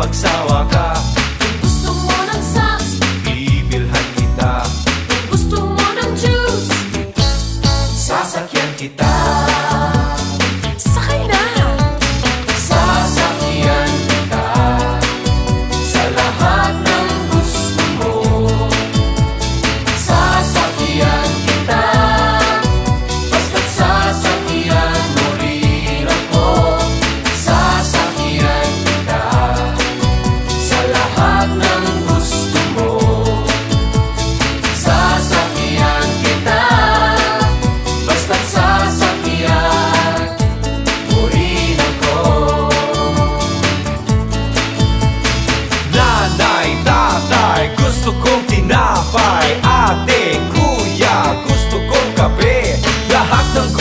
magsawa ka. Kung gusto mo ng socks, Bibilhan kita, kung gusto mo ng juice, sasakyan kita.